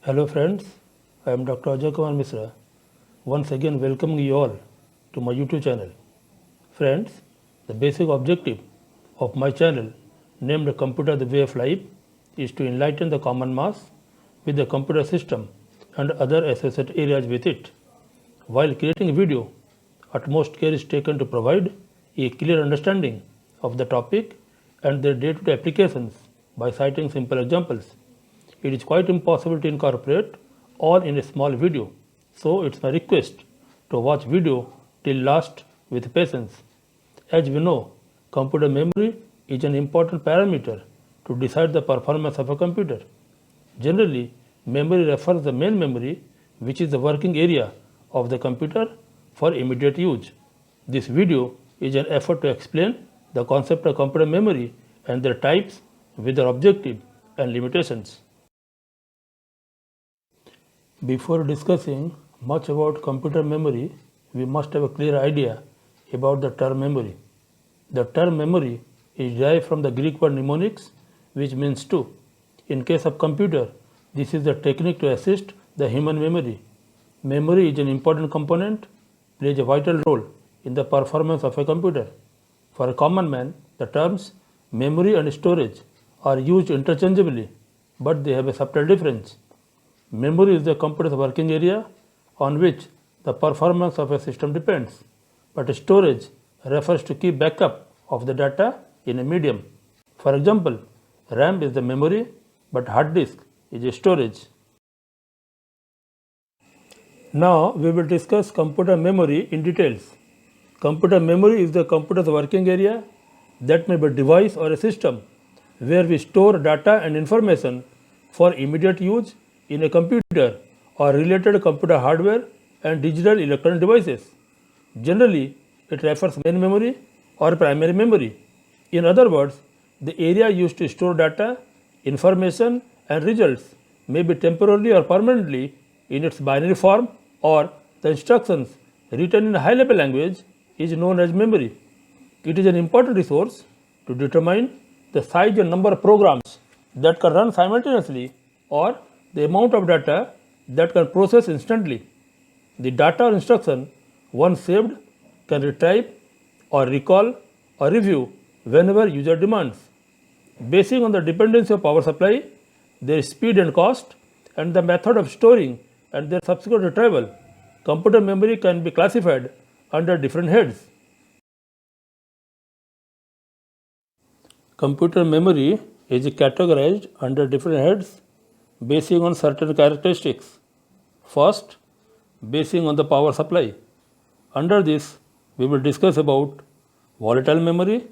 Hello friends, I am Dr. Ajay Kumar Misra, once again welcoming you all to my YouTube channel. Friends, the basic objective of my channel, named Computer the Way of Life, is to enlighten the common mass with the computer system and other associated areas with it. While creating a video, utmost care is taken to provide a clear understanding of the topic and their day-to-day applications by citing simple examples. It is quite impossible to incorporate all in a small video, so it's my request to watch video till last with patience. As we know, computer memory is an important parameter to decide the performance of a computer. Generally, memory refers to the main memory, which is the working area of the computer for immediate use. This video is an effort to explain the concept of computer memory and their types with their objective and limitations. Before discussing much about computer memory, we must have a clear idea about the term memory. The term memory is derived from the Greek word mnemonics, which means to. In case of computer, this is the technique to assist the human memory. Memory is an important component, plays a vital role in the performance of a computer. For a common man, the terms memory and storage are used interchangeably, but they have a subtle difference. Memory is the computer's working area on which the performance of a system depends, but storage refers to keep backup of the data in a medium. For example, RAM is the memory, but hard disk is a storage. Now we will discuss computer memory in details. Computer memory is the computer's working area that may be a device or a system where we store data and information for immediate use in a computer or related computer hardware and digital electronic devices. Generally, it refers to main memory or primary memory. In other words, the area used to store data, information and results may be temporarily or permanently in its binary form, or the instructions written in a high-level language is known as memory. It is an important resource to determine the size and number of programs that can run simultaneously or the amount of data that can process instantly. The data or instruction once saved can retrieve or recall or review whenever user demands. Basing on the dependency of power supply, their speed and cost, and the method of storing and their subsequent retrieval, computer memory can be classified under different heads. Computer memory is categorized under different heads basing on certain characteristics. First, basing on the power supply. Under this, we will discuss about volatile memory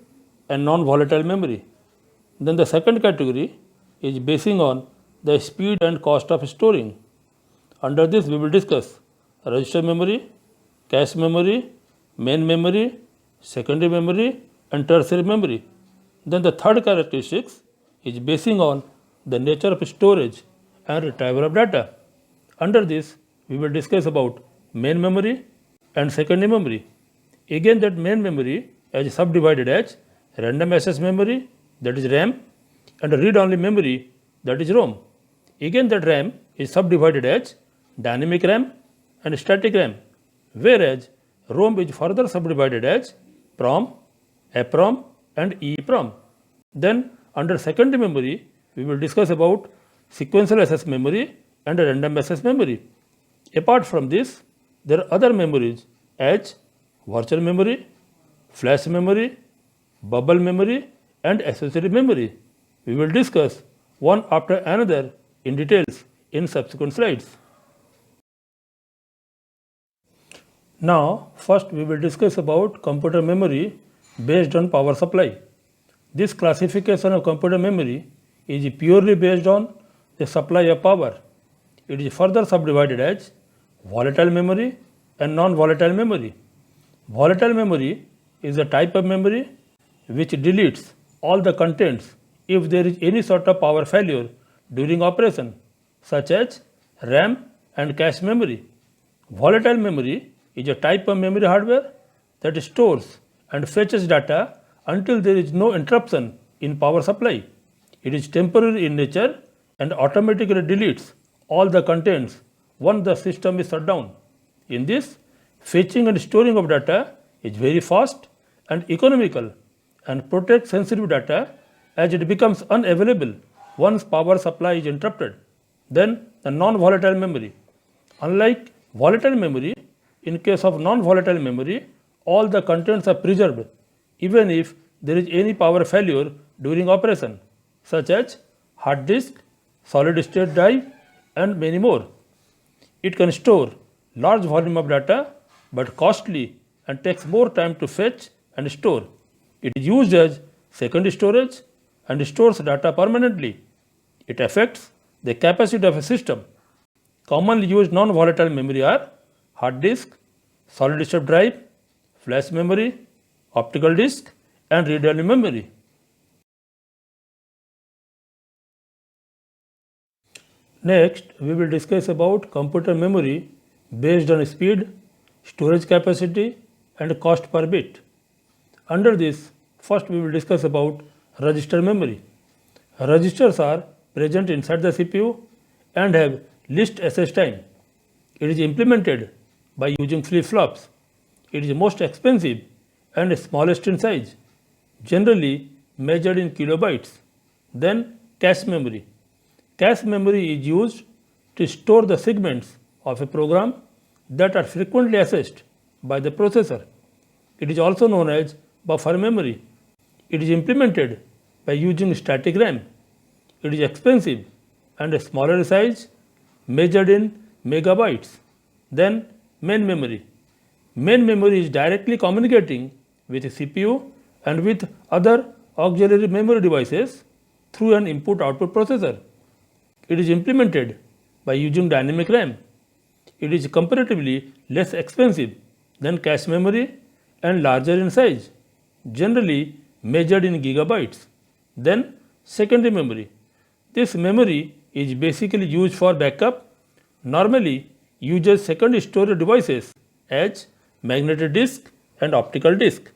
and non-volatile memory. Then the second category is basing on the speed and cost of storing. Under this, we will discuss register memory, cache memory, main memory, secondary memory and tertiary memory. Then the third characteristics is basing on the nature of storage and retrieval of data. Under this, we will discuss about main memory and secondary memory. Again, that main memory is subdivided as random access memory, that is RAM, and read-only memory, that is ROM. Again, that RAM is subdivided as dynamic RAM and static RAM, whereas ROM is further subdivided as PROM, EPROM and EEPROM. Then, under secondary memory, we will discuss about sequential access memory and random access memory. Apart from this, there are other memories as virtual memory, flash memory, bubble memory and associative memory. We will discuss one after another in details in subsequent slides. Now, first we will discuss about computer memory based on power supply. This classification of computer memory is purely based on the supply of power. It is further subdivided as volatile memory and non-volatile memory. Volatile memory is a type of memory which deletes all the contents if there is any sort of power failure during operation, such as RAM and cache memory. Volatile memory is a type of memory hardware that stores and fetches data until there is no interruption in power supply. It is temporary in nature and automatically deletes all the contents once the system is shut down. In this, fetching and storing of data is very fast and economical and protects sensitive data as it becomes unavailable once power supply is interrupted. Then the non-volatile memory. Unlike volatile memory, in case of non-volatile memory, all the contents are preserved even if there is any power failure during operation, such as hard disk, solid state drive, and many more. It can store large volume of data but costly and takes more time to fetch and store. It is used as secondary storage and stores data permanently. It affects the capacity of a system. Commonly used non-volatile memory are hard disk, solid state drive, flash memory, optical disk, and read-only memory. Next, we will discuss about computer memory based on speed, storage capacity, and cost per bit. Under this, first we will discuss about register memory. Registers are present inside the CPU and have least access time. It is implemented by using flip-flops. It is most expensive and smallest in size, generally measured in kilobytes. Then cache memory. Cache memory is used to store the segments of a program that are frequently accessed by the processor. It is also known as buffer memory. It is implemented by using static RAM. It is expensive and a smaller size, measured in megabytes. Then main memory. Main memory is directly communicating with a CPU and with other auxiliary memory devices through an input-output processor. It is implemented by using dynamic RAM. It is comparatively less expensive than cache memory and larger in size, generally measured in gigabytes. Then secondary memory. This memory is basically used for backup. Normally uses secondary storage devices as magnetic disk and optical disk.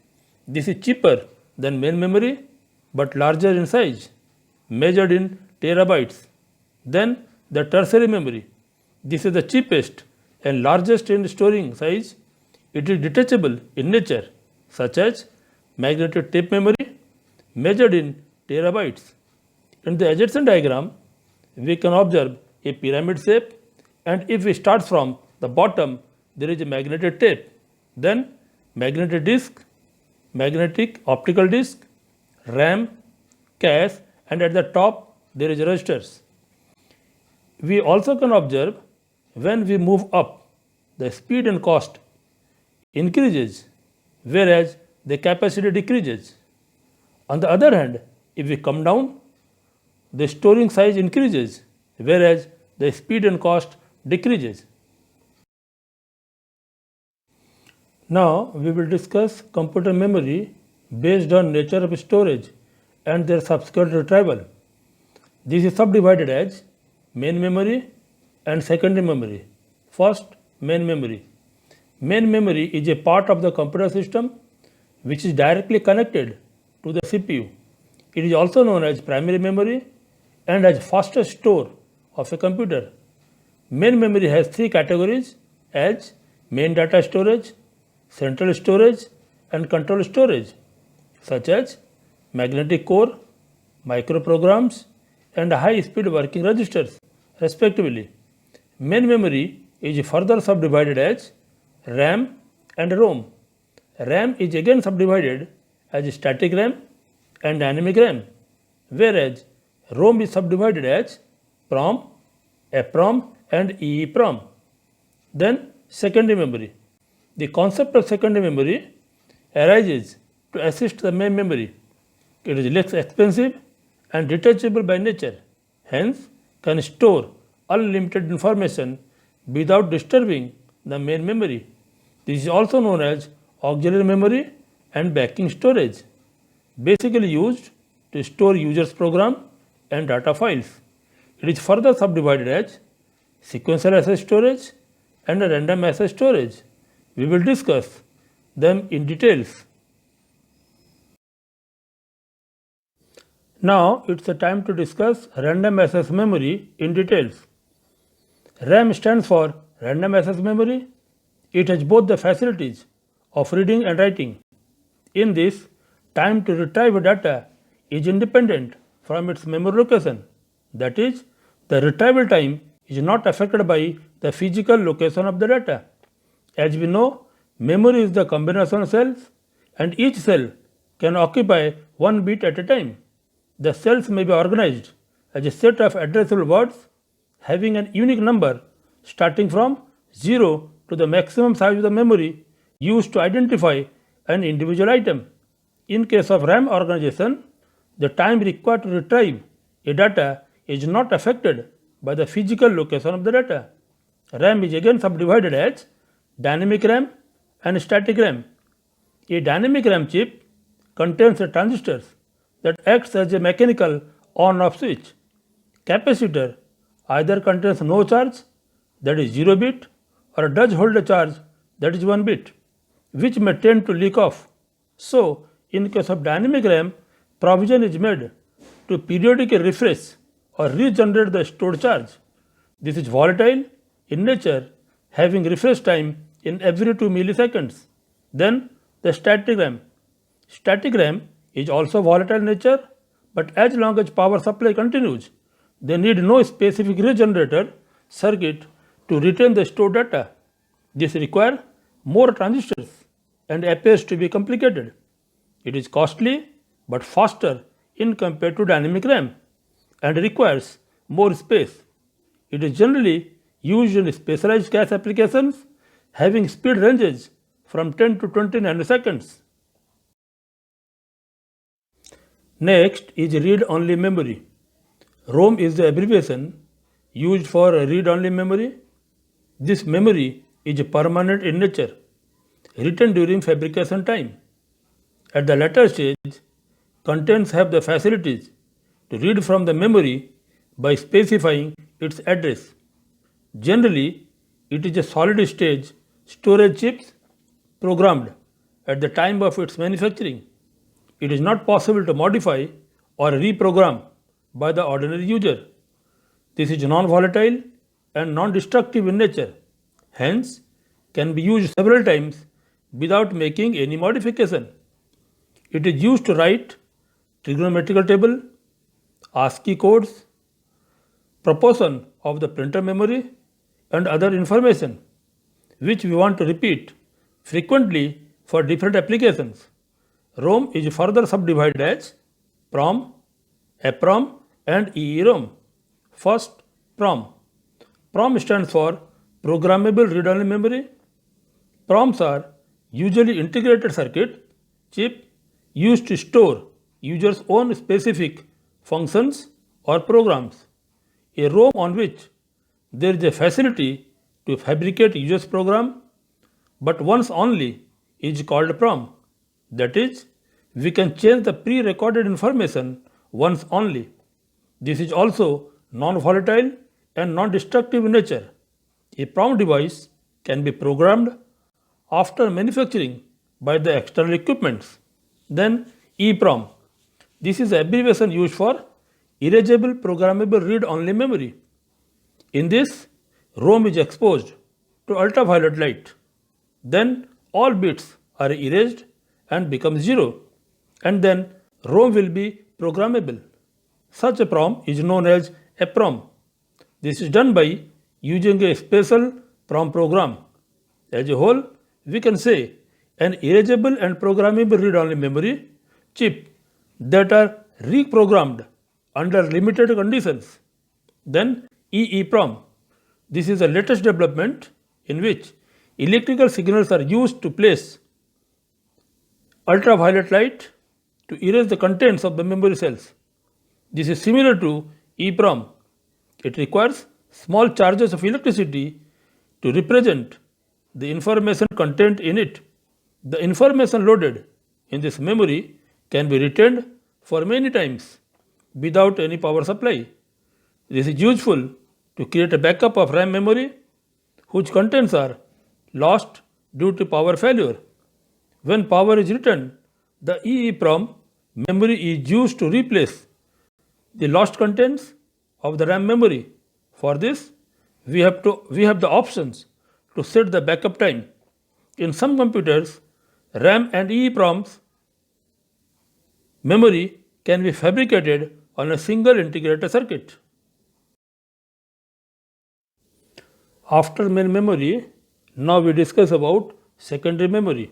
This is cheaper than main memory but larger in size, measured in terabytes. Then the tertiary memory. This is the cheapest and largest in storing size. It is detachable in nature, such as magnetic tape memory, measured in terabytes. In the adjacent diagram, we can observe a pyramid shape, and if we start from the bottom, there is a magnetic tape, then magnetic disk, magnetic optical disk, RAM, cache, and at the top there is registers. We also can observe when we move up, the speed and cost increases, whereas the capacity decreases. On the other hand, if we come down, the storing size increases, whereas the speed and cost decreases. Now we will discuss computer memory based on nature of storage and their subsequent retrieval. This is subdivided as main memory and secondary memory. First, main memory. Main memory is a part of the computer system which is directly connected to the CPU. It is also known as primary memory and as fastest store of a computer. Main memory has three categories as main data storage, central storage, and control storage, such as magnetic core, microprograms, and high-speed working registers, respectively. Main memory is further subdivided as RAM and ROM. RAM is again subdivided as static RAM and dynamic RAM, whereas ROM is subdivided as PROM, EPROM, and EEPROM. Then secondary memory. The concept of secondary memory arises to assist the main memory. It is less expensive and detachable by nature, hence can store unlimited information without disturbing the main memory. This is also known as auxiliary memory and backing storage, basically used to store users' program and data files. It is further subdivided as sequential access storage and random access storage. We will discuss them in details. Now it's the time to discuss random access memory in details. RAM stands for Random Access Memory. It has both the facilities of reading and writing. In this, time to retrieve data is independent from its memory location. That is, the retrieval time is not affected by the physical location of the data. As we know, memory is the combination of cells and each cell can occupy one bit at a time. The cells may be organized as a set of addressable words having an unique number starting from 0 to the maximum size of the memory used to identify an individual item. In case of RAM organization, the time required to retrieve a data is not affected by the physical location of the data. RAM is again subdivided as dynamic RAM and static RAM. A dynamic RAM chip contains transistors that acts as a mechanical on-off switch. Capacitor either contains no charge, that is 0 bit, or does hold a charge, that is 1 bit, which may tend to leak off. So, in case of dynamic RAM, provision is made to periodically refresh or regenerate the stored charge. This is volatile in nature, having refresh time in every 2 milliseconds. Then the static RAM. Static RAM is also volatile in nature, but as long as power supply continues, they need no specific regenerator circuit to retain the stored data. This requires more transistors and appears to be complicated. It is costly but faster in compared to dynamic RAM and requires more space. It is generally used in specialized cache applications having speed ranges from 10 to 20 nanoseconds. Next is read-only memory. ROM is the abbreviation used for read-only memory. This memory is permanent in nature, written during fabrication time. At the latter stage, contents have the facilities to read from the memory by specifying its address. Generally, it is a solid stage storage chips programmed at the time of its manufacturing. It is not possible to modify or reprogram by the ordinary user. This is non-volatile and non-destructive in nature, hence can be used several times without making any modification. It is used to write trigonometrical table, ASCII codes, proportion of the printer memory and other information which we want to repeat frequently for different applications. ROM is further subdivided as PROM, EPROM and EEROM. First, PROM. PROM stands for Programmable Read-Only Memory. PROMs are usually integrated circuit chip used to store users' own specific functions or programs. A ROM on which there is a facility to fabricate user's program, but once only, is called PROM. That is, we can change the pre-recorded information once only. This is also non-volatile and non-destructive in nature. A PROM device can be programmed after manufacturing by the external equipments. Then EEPROM. This is the abbreviation used for Erasable Programmable Read-Only Memory. In this, ROM is exposed to ultraviolet light. Then all bits are erased and become 0, and then ROM will be programmable. Such a PROM is known as EPROM. This is done by using a special PROM program. As a whole, we can say an erasable and programmable read-only memory chip that are reprogrammed under limited conditions. Then EEPROM. This is the latest development in which electrical signals are used to place ultraviolet light to erase the contents of the memory cells. This is similar to EEPROM. It requires small charges of electricity to represent the information content in it. The information loaded in this memory can be retained for many times without any power supply. This is useful to create a backup of RAM memory whose contents are lost due to power failure. When power is returned, the EEPROM memory is used to replace the lost contents of the RAM memory. For this, we have the options to set the backup time. In some computers, RAM and EEPROMs memory can be fabricated on a single integrated circuit. After main memory, now we discuss about secondary memory.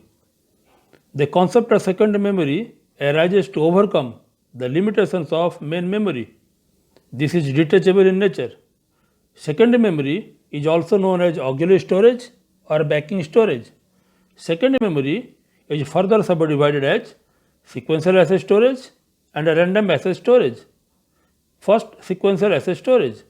The concept of secondary memory arises to overcome the limitations of main memory. This is detachable in nature. Secondary memory is also known as auxiliary storage or backing storage. Secondary memory is further subdivided as sequential access storage and a random access storage. First, sequential access storage.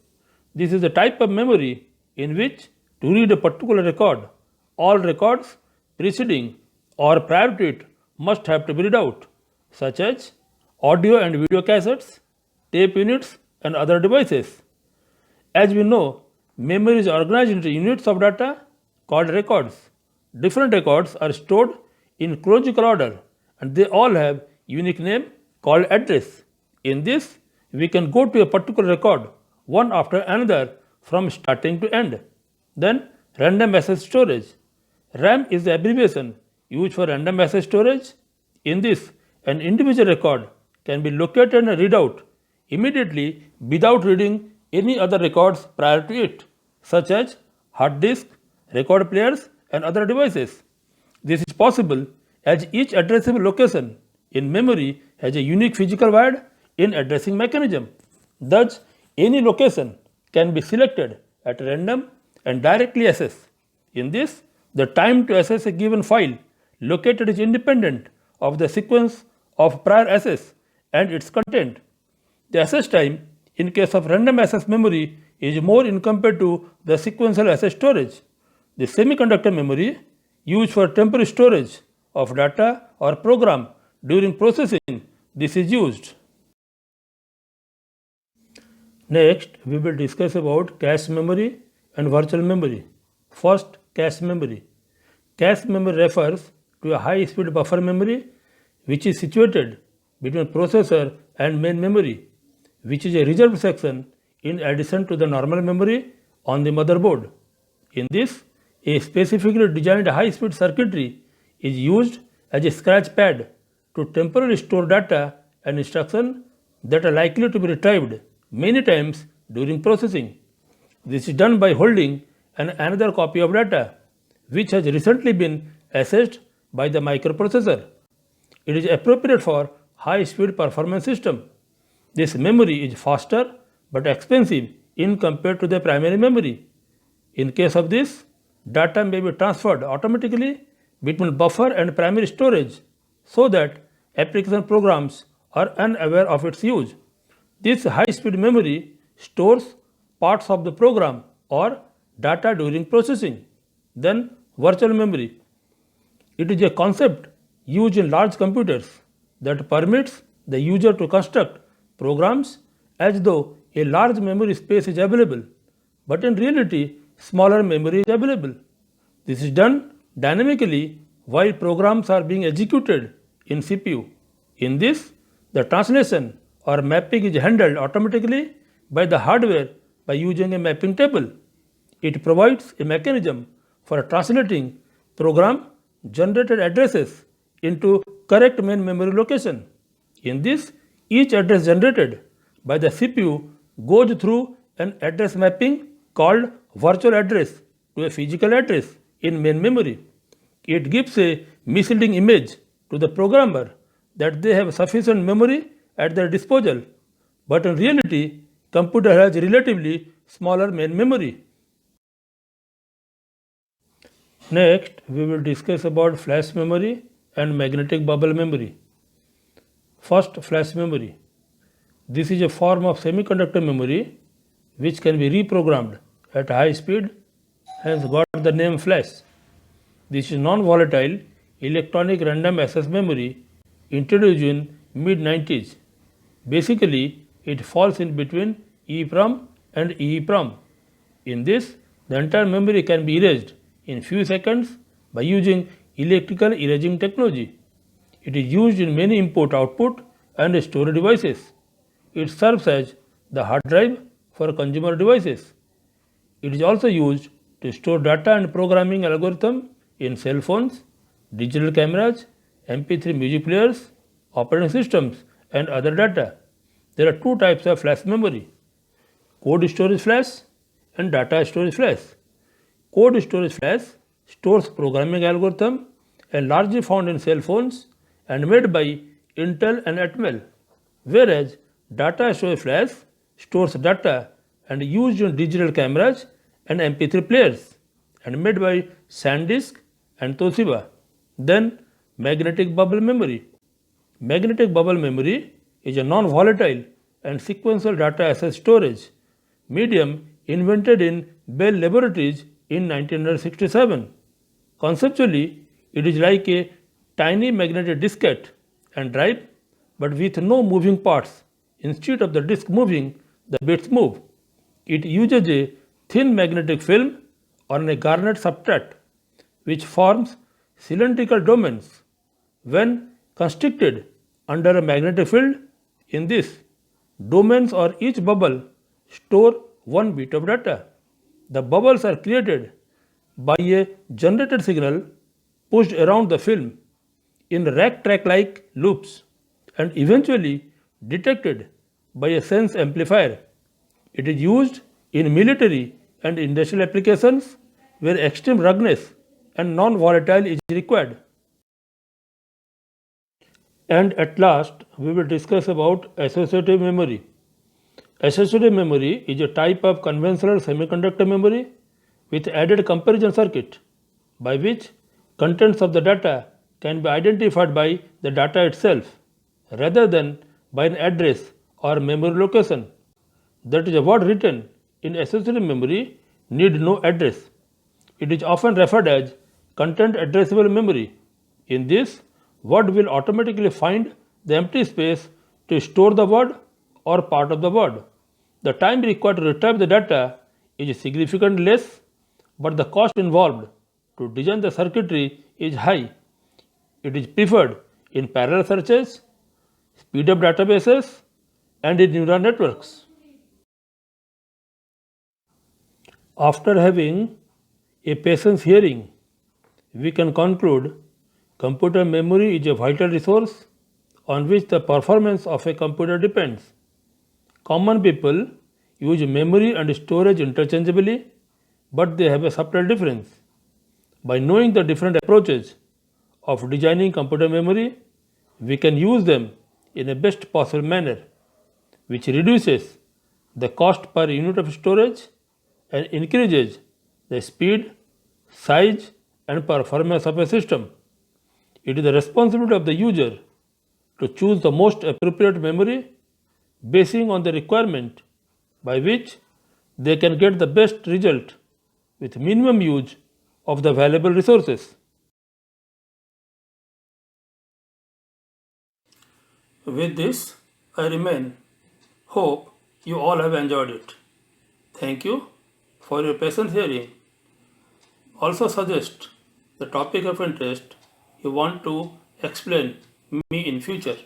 This is a type of memory in which to read a particular record, all records preceding or prior to it must have to be read out, such as audio and video cassettes, tape units, and other devices. As we know, memory is organized into units of data called records. Different records are stored in chronological order and they all have unique name called address. In this, we can go to a particular record one after another from starting to end. Then, random access storage. RAM is the abbreviation used for random access storage. In this, an individual record can be located and read out immediately without reading any other records prior to it, such as hard disk, record players, and other devices. This is possible as each addressable location in memory has a unique physical word in addressing mechanism. Thus, any location can be selected at random and directly accessed. In this, the time to access a given file located is independent of the sequence of prior access and its content. The access time in case of random access memory is more in compared to the sequential access storage. The semiconductor memory used for temporary storage of data or program during processing, this is used. Next, we will discuss about cache memory and virtual memory. First, cache memory. Cache memory refers to a high-speed buffer memory which is situated between processor and main memory, which is a reserved section in addition to the normal memory on the motherboard. In this, a specifically designed high-speed circuitry is used as a scratch pad to temporarily store data and instructions that are likely to be retrieved many times during processing. This is done by holding another copy of data which has recently been accessed by the microprocessor. It is appropriate for high-speed performance system. This memory is faster but expensive in compared to the primary memory. In case of this, data may be transferred automatically between buffer and primary storage so that application programs are unaware of its use. This high-speed memory stores parts of the program or data during processing. Then, virtual memory. It is a concept used in large computers that permits the user to construct programs as though a large memory space is available, but in reality, smaller memory is available. This is done dynamically while programs are being executed in CPU. In this, the translation or mapping is handled automatically by the hardware by using a mapping table. It provides a mechanism for translating program generated addresses into correct main memory location. In this, each address generated by the CPU goes through an address mapping called virtual address to a physical address in main memory. It gives a misleading image to the programmer that they have sufficient memory at their disposal, but in reality, computer has relatively smaller main memory. Next, we will discuss about flash memory and magnetic bubble memory. First, flash memory. This is a form of semiconductor memory which can be reprogrammed at high speed, hence got the name flash. This is non-volatile electronic random access memory introduced in mid-90s. Basically, it falls in between EEPROM and EEPROM. In this, the entire memory can be erased in few seconds by using electrical erasing technology. It is used in many input-output and storage devices. It serves as the hard drive for consumer devices. It is also used to store data and programming algorithm in cell phones, digital cameras, MP3 music players, operating systems, and other data. There are two types of flash memory: code storage flash and data storage flash. Code storage flash stores programming algorithm and largely found in cell phones and made by Intel and Atmel, whereas data storage flash stores data and used in digital cameras and MP3 players and made by SanDisk and Toshiba. Then magnetic bubble memory. Magnetic bubble memory is a non-volatile and sequential data access storage medium invented in Bell Laboratories in 1967. Conceptually, it is like a tiny magnetic diskette and drive, but with no moving parts. Instead of the disk moving, the bits move. It uses a thin magnetic film on a garnet substrate, which forms cylindrical domains. When constricted under a magnetic field, in this, domains or each bubble store one bit of data. The bubbles are created by a generated signal pushed around the film in rack track like loops and eventually detected by a sense amplifier. It is used in military and industrial applications where extreme ruggedness and non-volatile is required. And at last, we will discuss about associative memory. Associative memory is a type of conventional semiconductor memory with added comparison circuit by which contents of the data can be identified by the data itself rather than by an address or memory location. That is, a word written in associative memory need no address. It is often referred as content addressable memory. In this, word will automatically find the empty space to store the word or part of the word. The time required to retrieve the data is significantly less, but the cost involved to design the circuitry is high. It is preferred in parallel searches, speed up databases, and in neural networks. After having a patient's hearing, we can conclude computer memory is a vital resource on which the performance of a computer depends. Common people use memory and storage interchangeably, but they have a subtle difference. By knowing the different approaches of designing computer memory, we can use them in a best possible manner, which reduces the cost per unit of storage and increases the speed, size, and performance of a system. It is the responsibility of the user to choose the most appropriate memory basing on the requirement by which they can get the best result with minimum use of the valuable resources. With this, I remain. Hope you all have enjoyed it. Thank you for your patient hearing. Also suggest the topic of interest you want to explain me in future.